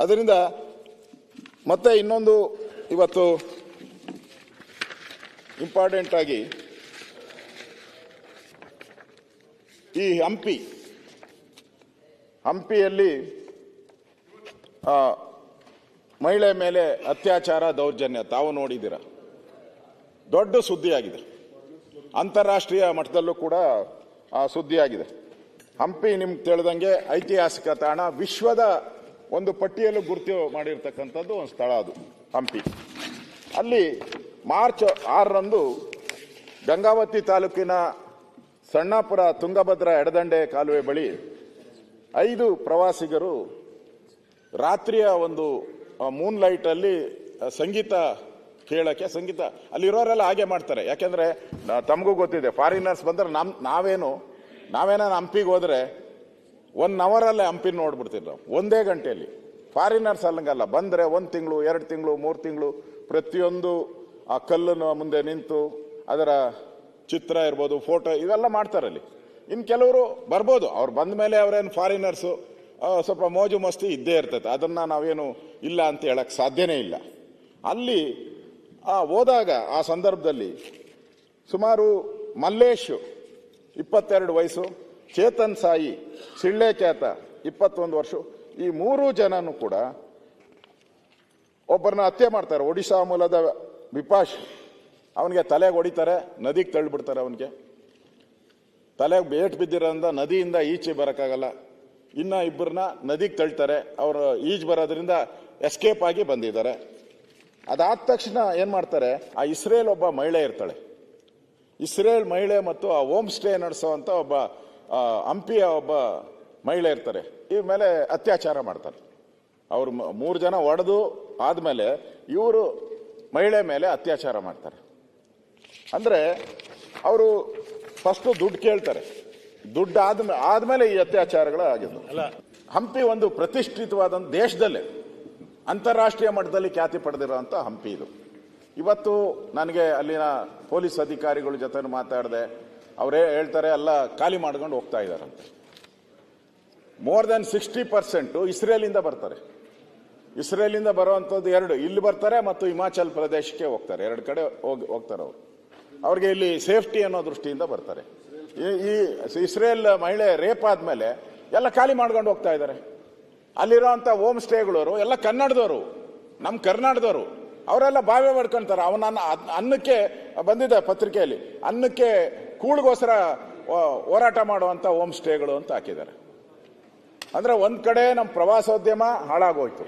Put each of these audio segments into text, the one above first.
ಅದರಿಂದ ಮತ್ತೆ ಇನ್ನೊಂದು ಇವತ್ತು ಇಂಪಾರ್ಟೆಂಟ್ ಆಗಿ ಈ ಹಂಪಿಯಲ್ಲಿ ಮಹಿಳೆ ಮೇಲೆ ಅತ್ಯಾಚಾರ ದೌರ್ಜನ್ಯ ತಾವು ನೋಡಿದ್ದೀರ, ದೊಡ್ಡ ಸುದ್ದಿಯಾಗಿದೆ. ಅಂತಾರಾಷ್ಟ್ರೀಯ ಮಟ್ಟದಲ್ಲೂ ಕೂಡ ಸುದ್ದಿಯಾಗಿದೆ. ಹಂಪಿ ನಿಮ್ಗೆ ತಿಳಿದಂಗೆ ಐತಿಹಾಸಿಕ ತಾಣ, ವಿಶ್ವದ ಒಂದು ಪಟ್ಟಿಯಲ್ಲೂ ಗುರುತು ಮಾಡಿರ್ತಕ್ಕಂಥದ್ದು ಒಂದು ಸ್ಥಳ ಅದು ಹಂಪಿ. ಅಲ್ಲಿ ಮಾರ್ಚ್ 6ರಂದು ಗಂಗಾವತಿ ತಾಲೂಕಿನ ಸಣ್ಣಪುರ ತುಂಗಭದ್ರಾ ಎಡದಂಡೆ ಕಾಲುವೆ ಬಳಿ 5 ಪ್ರವಾಸಿಗರು ರಾತ್ರಿಯ ಒಂದು ಮೂನ್ ಲೈಟ್ ಅಲ್ಲಿ ಸಂಗೀತ ಕೇಳಕ್ಕೆ, ಸಂಗೀತ ಅಲ್ಲಿರೋರೆಲ್ಲ ಹಾಗೆ ಮಾಡ್ತಾರೆ. ಯಾಕೆಂದ್ರೆ ತಮಗೂ ಗೊತ್ತಿದೆ, ಫಾರಿನರ್ಸ್ ಬಂದ್ರೆ ನಾವೇನ ಹಂಪಿಗೆ ಹೋದ್ರೆ 1 ಅವರಲ್ಲೇ ಹಂಪಿ ನೋಡ್ಬಿಡ್ತೀವಿ ನಾವು, 1 ಗಂಟೆಯಲ್ಲಿ. ಫಾರಿನರ್ಸ್ ಅಲ್ಲಂಗಲ್ಲ, ಬಂದ್ರೆ 1 ತಿಂಗಳು 2 ತಿಂಗಳು 3 ತಿಂಗಳು ಪ್ರತಿಯೊಂದು ಆ ಕಲ್ಲನ್ನು ಮುಂದೆ ನಿಂತು ಅದರ ಚಿತ್ರ ಇರ್ಬೋದು, ಫೋಟೋ ಇವೆಲ್ಲ ಮಾಡ್ತಾರಲ್ಲಿ. ಇನ್ನು ಕೆಲವರು ಬರ್ಬೋದು, ಅವ್ರು ಬಂದ ಮೇಲೆ ಅವರೇನು ಫಾರಿನರ್ಸು ಸ್ವಲ್ಪ ಮೋಜು ಮಸ್ತಿ ಇದ್ದೇ ಇರ್ತೈತೆ, ಅದನ್ನ ನಾವೇನು ಇಲ್ಲ ಅಂತ ಹೇಳಕ್ ಸಾಧ್ಯನೇ ಇಲ್ಲ. ಅಲ್ಲಿ ಹೋದಾಗ ಆ ಸಂದರ್ಭದಲ್ಲಿ ಸುಮಾರು ಮಲ್ಲೇಶ್ 22 ವಯಸ್ಸು, ಚೇತನ್ ಸಾಯಿ ಸಿಳ್ಳೆಕ್ಯಾತ 21 ವರ್ಷ, ಈ 3 ಜನನು ಕೂಡ ಒಬ್ಬರನ್ನ ಹತ್ಯೆ ಮಾಡ್ತಾರೆ. ಒಡಿಶಾ ಮೂಲದ ವಿಪಾಶ್, ಅವನಿಗೆ ತಲೆಗೆ ಹೊಡಿತಾರೆ, ನದಿಗೆ ತಳ್ಳಿಬಿಡ್ತಾರೆ. ಅವನಿಗೆ ತಲೆಗೆ ಏಟು ಬಿದ್ದಿರೋದ್ರಿಂದ ನದಿಯಿಂದ ಈಚೆ ಬರೋಕ್ಕಾಗಲ್ಲ. ಇನ್ನ 2 ನದಿಗೆ ತಳ್ತಾರೆ. ಅವರು ಈಜು ಬರೋದ್ರಿಂದ ಎಸ್ಕೇಪ್ ಆಗಿ ಬಂದಿದ್ದಾರೆ. ಅದಾದ ತಕ್ಷಣ ಏನ್ ಮಾಡ್ತಾರೆ, ಆ ಇಸ್ರೇಲ್ ಒಬ್ಬ ಮಹಿಳೆ ಇರ್ತಾಳೆ, ಇಸ್ರೇಲ್ ಮಹಿಳೆ ಮತ್ತು ಆ ಹೋಮ್ ಸ್ಟೇ ನಡೆಸೋವಂಥ ಒಬ್ಬ ಹಂಪಿಯ ಒಬ್ಬ ಮಹಿಳೆ ಇರ್ತಾರೆ. ಇವ್ರ ಮೇಲೆ ಅತ್ಯಾಚಾರ ಮಾಡ್ತಾರೆ. ಅವ್ರು 3 ಜನ ಹೊಡೆದು ಆದ್ಮೇಲೆ ಇವರು ಮಹಿಳೆ ಮೇಲೆ ಅತ್ಯಾಚಾರ ಮಾಡ್ತಾರೆ. ಅಂದ್ರೆ ಅವರು ಫಸ್ಟ್ ದುಡ್ಡು ಕೇಳ್ತಾರೆ, ದುಡ್ಡು ಆದ್ಮೇಲೆ ಈ ಅತ್ಯಾಚಾರಗಳು ಆಗಿದ್ದು. ಹಂಪಿ ಒಂದು ಪ್ರತಿಷ್ಠಿತವಾದ ದೇಶದಲ್ಲೇ ಅಂತಾರಾಷ್ಟ್ರೀಯ ಮಟ್ಟದಲ್ಲಿ ಖ್ಯಾತಿ ಪಡೆದಿರುವಂತ ಹಂಪಿ ಇದು. ಇವತ್ತು ನನಗೆ ಅಲ್ಲಿನ ಪೊಲೀಸ್ ಅಧಿಕಾರಿಗಳ ಜೊತೆ ಮಾತಾಡಿದೆ, ಅವರೇ ಹೇಳ್ತಾರೆ ಎಲ್ಲ ಖಾಲಿ ಮಾಡ್ಕೊಂಡು ಹೋಗ್ತಾ ಇದ್ದಾರಂತೆ. ಮೋರ್ ದನ್ 60% ಇಸ್ರೇಲಿಂದ ಬರ್ತಾರೆ. ಇಸ್ರೇಲಿಂದ ಬರುವಂಥದ್ದು 2 ಇಲ್ಲಿ ಬರ್ತಾರೆ ಮತ್ತು ಹಿಮಾಚಲ್ ಪ್ರದೇಶಕ್ಕೆ ಹೋಗ್ತಾರೆ. 2 ಕಡೆ ಹೋಗ್ತಾರೆ ಅವರು. ಅವ್ರಿಗೆ ಇಲ್ಲಿ ಸೇಫ್ಟಿ ಅನ್ನೋ ದೃಷ್ಟಿಯಿಂದ ಬರ್ತಾರೆ. ಈ ಇಸ್ರೇಲ್ ಮಹಿಳೆ ರೇಪ್ ಆದ್ಮೇಲೆ ಎಲ್ಲ ಖಾಲಿ ಮಾಡ್ಕೊಂಡು ಹೋಗ್ತಾ ಇದ್ದಾರೆ. ಅಲ್ಲಿರೋಂಥ ಹೋಮ್ ಸ್ಟೇಗಳವರು ಎಲ್ಲ ಕನ್ನಡದವರು, ನಮ್ಮ ಕರ್ನಾಟಕದವರು, ಅವರೆಲ್ಲ ಬಾವೆ ಮಾಡ್ಕೊಂತಾರೆ. ಅವನ ಅನ್ನಕ್ಕೆ ಬಂದಿದೆ ಪತ್ರಿಕೆಯಲ್ಲಿ, ಅನ್ನಕ್ಕೆ ಕೂಳಿಗೋಸ್ಕರ ಹೋರಾಟ ಮಾಡುವಂತ ಹೋಮ್ ಸ್ಟೇಗಳು ಅಂತ ಹಾಕಿದ್ದಾರೆ. ಅಂದ್ರೆ ಒಂದ್ ಕಡೆ ನಮ್ಮ ಪ್ರವಾಸೋದ್ಯಮ ಹಾಳಾಗೋಯ್ತು,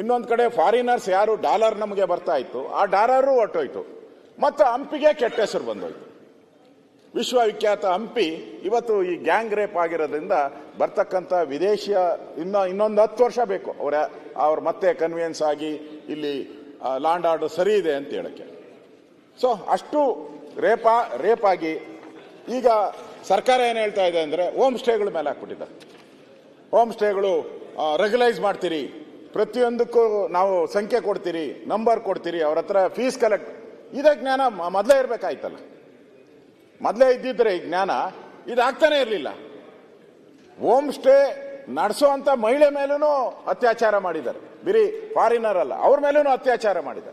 ಇನ್ನೊಂದ್ ಕಡೆ ಫಾರಿನರ್ಸ್ ಯಾರು ಡಾಲರ್ ನಮಗೆ ಬರ್ತಾ ಇತ್ತು, ಆ ಡಾಲರು ಹೊರಟೋಯ್ತು, ಮತ್ತು ಹಂಪಿಗೆ ಕೆಟ್ಟ ಹೆಸರು ಬಂದೋಯ್ತು. ವಿಶ್ವವಿಖ್ಯಾತ ಹಂಪಿ ಇವತ್ತು ಈ ಗ್ಯಾಂಗ್ ರೇಪ್ ಆಗಿರೋದ್ರಿಂದ ಬರ್ತಕ್ಕಂಥ ವಿದೇಶಿಯ ಇನ್ನೊಂದು 10 ವರ್ಷ ಬೇಕು ಅವ್ರ ಮತ್ತೆ ಕನ್ವಿಯನ್ಸ್ ಆಗಿ ಇಲ್ಲಿ ಲ್ಯಾಂಡ್ ಆರ್ಡರ್ ಸರಿ ಇದೆ ಅಂತ ಹೇಳಕ್ಕೆ. ಸೊ ಅಷ್ಟು ರೇಪ್ ಆಗಿ ಈಗ ಸರ್ಕಾರ ಏನು ಹೇಳ್ತಾ ಇದೆ ಅಂದ್ರೆ ಹೋಮ್ ಸ್ಟೇಗಳ ಮೇಲೆ ಹಾಕ್ಬಿಟ್ಟಿದ್ದಾರೆ. ಹೋಮ್ ಸ್ಟೇಗಳು ರೆಗ್ಯುಲೈಸ್ ಮಾಡ್ತೀರಿ, ಪ್ರತಿಯೊಂದಕ್ಕೂ ನಾವು ಸಂಖ್ಯೆ ಕೊಡ್ತೀರಿ, ನಂಬರ್ ಕೊಡ್ತೀರಿ, ಅವ್ರ ಹತ್ರ ಫೀಸ್ ಕಲೆಕ್ಟ್. ಇದೇ ಜ್ಞಾನ ಮೊದಲೇ ಇರಬೇಕಾಯ್ತಲ್ಲ. ಮೊದಲೇ ಇದ್ದಿದ್ರೆ ಈ ಜ್ಞಾನ ಇದಾಗ್ತಾನೆ ಇರಲಿಲ್ಲ. ಹೋಮ್ ಸ್ಟೇ ನಡೆಸೋಂಥ ಮಹಿಳೆ ಮೇಲೂ ಅತ್ಯಾಚಾರ ಮಾಡಿದ್ದಾರೆ, ಬರೀ ಫಾರಿನರ್ ಅಲ್ಲ, ಅವ್ರ ಮೇಲೂ ಅತ್ಯಾಚಾರ ಮಾಡಿದ್ದಾರೆ.